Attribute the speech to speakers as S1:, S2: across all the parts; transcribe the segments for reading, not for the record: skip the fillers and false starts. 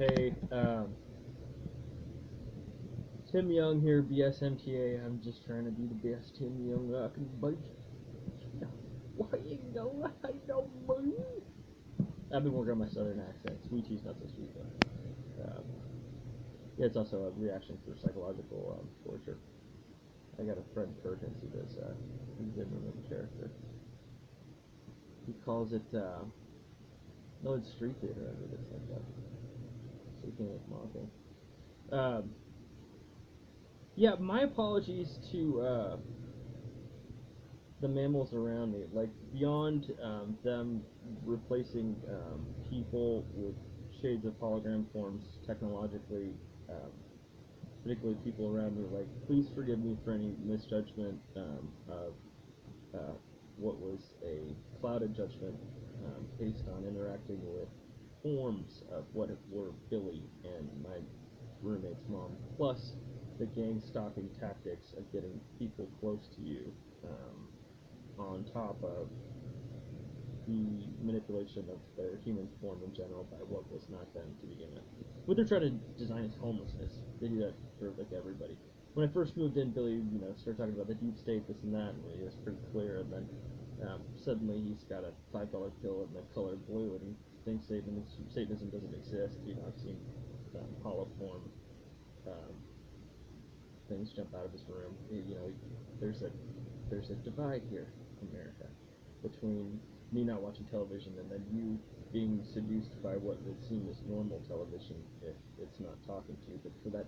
S1: Hey, Tim Young here, BS MTA. I'm just trying to be the best Tim Young I can be. Why you gonna hate on me? I've been working on my southern accent. Sweet cheese, not so sweet though. Yeah, it's also a reaction for psychological torture. I got a friend Perkins who does. He's in the character. He calls it. No, it's street theater. I think it's like that. So you can't mock him. Yeah, my apologies to the mammals around me, like beyond them replacing people with shades of hologram forms technologically, um, particularly people around me, like please forgive me for any misjudgment of uh, what was a clouded judgment based on interacting with forms of what were Billy and my roommate's mom, plus the gang stalking tactics of getting people close to you, on top of the manipulation of their human form in general by what was not them to begin with. What they're trying to design is homelessness. They do that for like everybody. When I first moved in, Billy, started talking about the deep state, this and that, and it was pretty clear. And then suddenly he's got a $5 pill in the color blue, and he thinks Satanism doesn't exist. I've seen hollow form um, things jump out of his room. There's a there's a divide here in America between me not watching television and then you being seduced by what would seem as normal television if it's not talking to you. But for that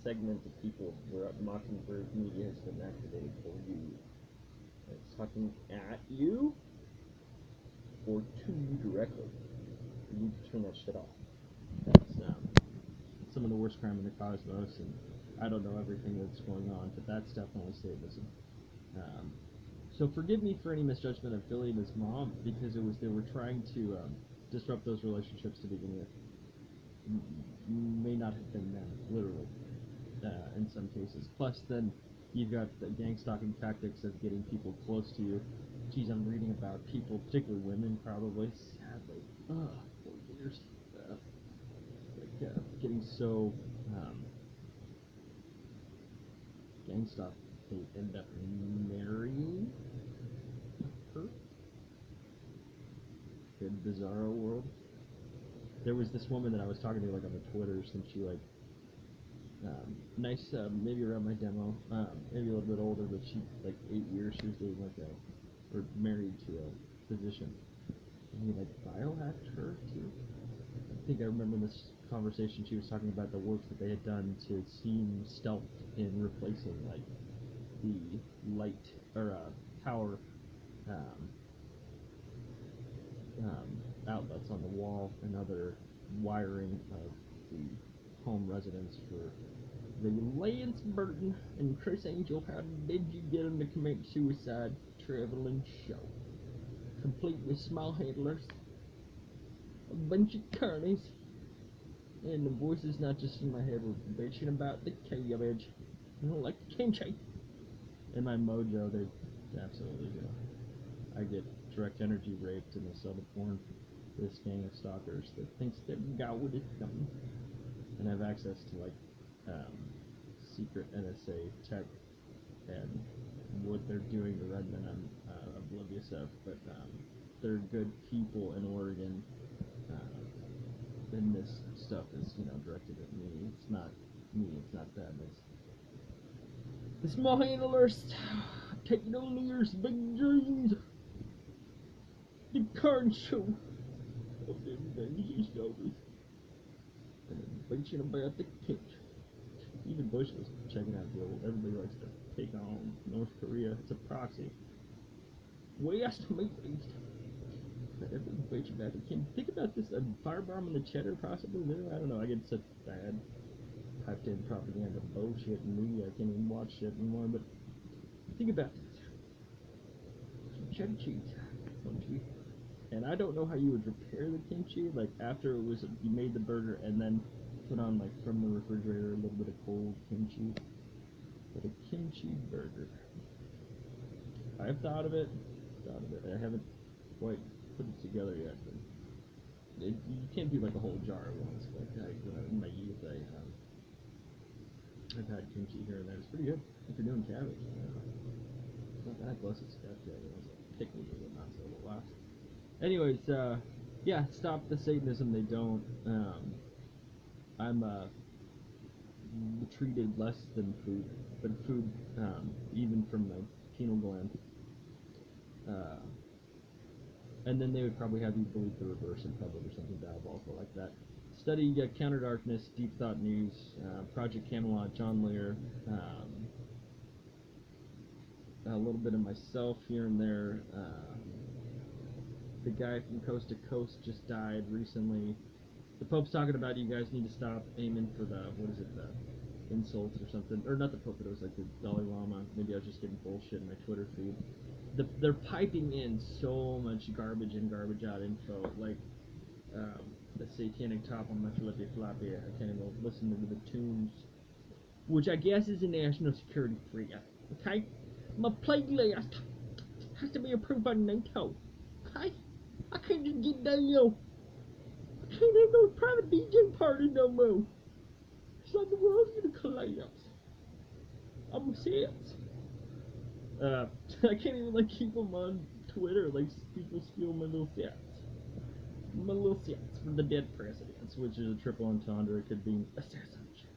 S1: segment of people where Mockingbird media has been activated for you, it's talking at you or to you directly. You need to turn that shit off. That's some of the worst crime in the cosmos, and I don't know everything that's going on, but that's definitely Satanism. Um, so forgive me for any misjudgment of Billy and his mom, because they were trying to disrupt those relationships to begin with. May not have been them, literally, in some cases. Plus, then you've got the gang stalking tactics of getting people close to you. Geez, I'm reading about people, particularly women, probably, sadly. Poor years. Getting so gang stalked, they end up marrying her. Good bizarro world. There was this woman that I was talking to like on the Twitters, and she nice, maybe around my demo, maybe a little bit older, but she like 8 years she was dating like or married to a physician, and he like biohacked her too. I think I remember in this conversation she was talking about the work that they had done to seem stealth in replacing like the light or power um, outlets on the wall and other wiring of the home residence for the Lance Burton and Chris Angel How Did You Get Him to Commit Suicide traveling show, complete with small handlers, a bunch of carnies, and the voices not just in my head were bitching about the cabbage. I don't like the kimchi. In my mojo, they absolutely do. I get direct energy raped in the subtle porn. This gang of stalkers that thinks they're God is something, and have access to like um, secret NSA tech and what they're doing to Redmond. I'm oblivious of, but they're good people in Oregon. And this stuff is directed at me. It's not me. It's not them. It's the small handlers taking on years big dreams. The card show of them vengeance stories. And bitching about the kick. Even Bush was checking out the old. Everybody likes to take on North Korea. It's a proxy. West Midlands. Everybody bitch about the Kim. Think about this: a firebomb in the cheddar, possibly there. I don't know. I get such bad typed in propaganda bullshit in media. I can't even watch shit anymore. But think about this: some cheddar cheese, and I don't know how you would prepare the kimchi. Like after it was you made the burger and then put on like from the refrigerator a little bit of cold kimchi. But a kimchi burger. I've thought of it. I haven't quite put it together yet. But You can't do like a whole jar at once. Like in my youth, I've had kimchi here and there. It's pretty good if you're doing cabbage. It's not bad. Plus, it's got pick me or whatnot, so it'll last. Anyways, yeah, stop the Satanism. They don't. I'm treated less than food, but food, even from my pineal gland. Uh, and then they would probably have you believe the reverse in public or something diabolical like that. Study Counter Darkness, Deep Thought News, Project Camelot, John Lear, a little bit of myself here and there. The guy from Coast to Coast just died recently. The Pope's talking about you guys need to stop aiming for the, what is it, the insults or something. Or not the Pope, but it was like the Dalai Lama. Maybe I was just getting bullshit in my Twitter feed. They're piping in so much garbage in, garbage out info. Like, the satanic top on my flippy floppy. I can't even listen to the tunes. Which I guess is a national security threat. Okay? My playlist has to be approved by NATO. Okay? I can't just get down. I can't have no private DJ party no more. It's like the world's gonna collapse. I'm obsessed. I can't even like keep them on Twitter. Like people steal my little sets. My little sets from the dead presidents, which is a triple entendre. It could be assassination.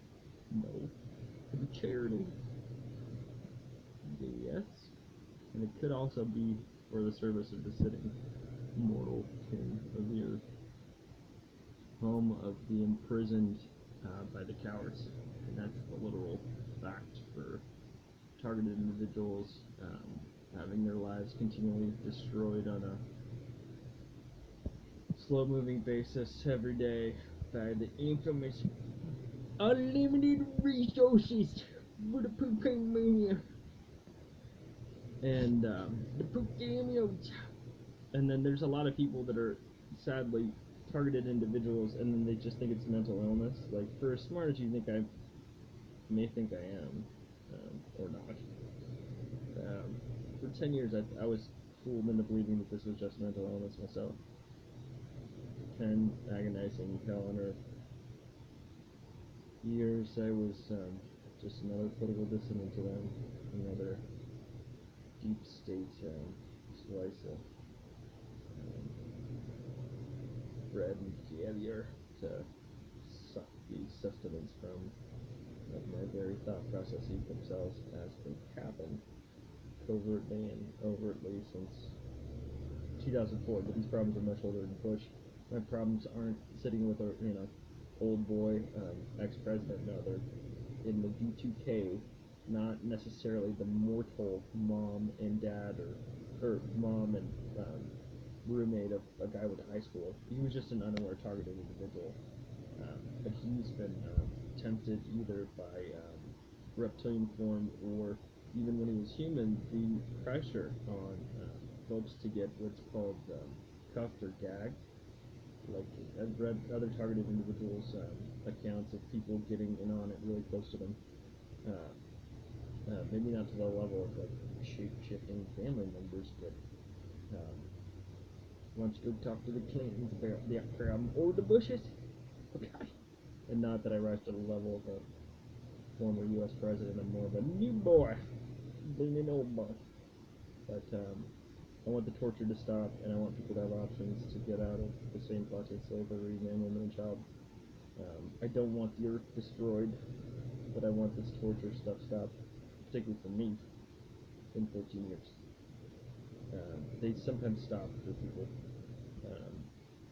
S1: No. It could be charity. Yes. And it could also be for the service of the sitting mortal king of the earth. Home of the imprisoned by the cowards. And that's the literal fact for targeted individuals having their lives continually destroyed on a slow-moving basis every day by the infamous unlimited resources for the cocaine mania and the Pokemios. And then there's a lot of people that are sadly targeted individuals, and then they just think it's mental illness. Like, for as smart as you think I may think I am, or not. For 10 years, I was fooled into believing that this was just mental illness myself. 10 agonizing hell on earth years, I was just another political dissident to them, another deep state slice of bread and caviar to suck the sustenance from of my very thought processes themselves, as can happen covertly and overtly since 2004. But these problems are much older than Bush. My problems aren't sitting with a old boy ex-president. No, they're in the V2K, not necessarily the mortal mom and dad or mom and roommate of a guy with a high school. He was just an unaware targeted individual. But he's been tempted either by reptilian form or even when he was human, the pressure on folks to get what's called cuffed or gagged. Like, I've read other targeted individuals' accounts of people getting in on it really close to them. Maybe not to the level of like shape-shifting family members, but why don't you go talk to the Clintons about the outcome or the Bushes? Okay. And not that I rise to the level of a former U.S. president. I'm more of a new boy than an old boy. But I want the torture to stop, and I want people to have options to get out of the same fucking slavery, man, woman, and child. I don't want the earth destroyed, but I want this torture stuff stopped, particularly for me, in 14 years. They sometimes stop for people.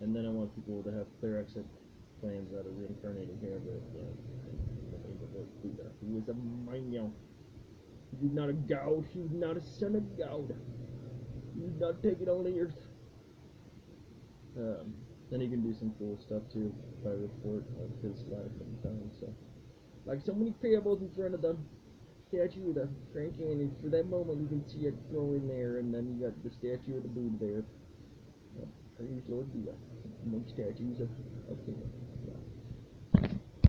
S1: And then I want people to have clear exit plans out of reincarnating here, but Buddha. He was a Mino. He was not a god. He was not a son of God. He was not taken on the earth. Then he can do some cool stuff too by report of his life and time. So, like so many parables in front of the statue of the Grand Canyon. For that moment, you can see it growing there, and then you got the statue of the Buddha there. Praise Lord Buddha. Among statues of Canaan.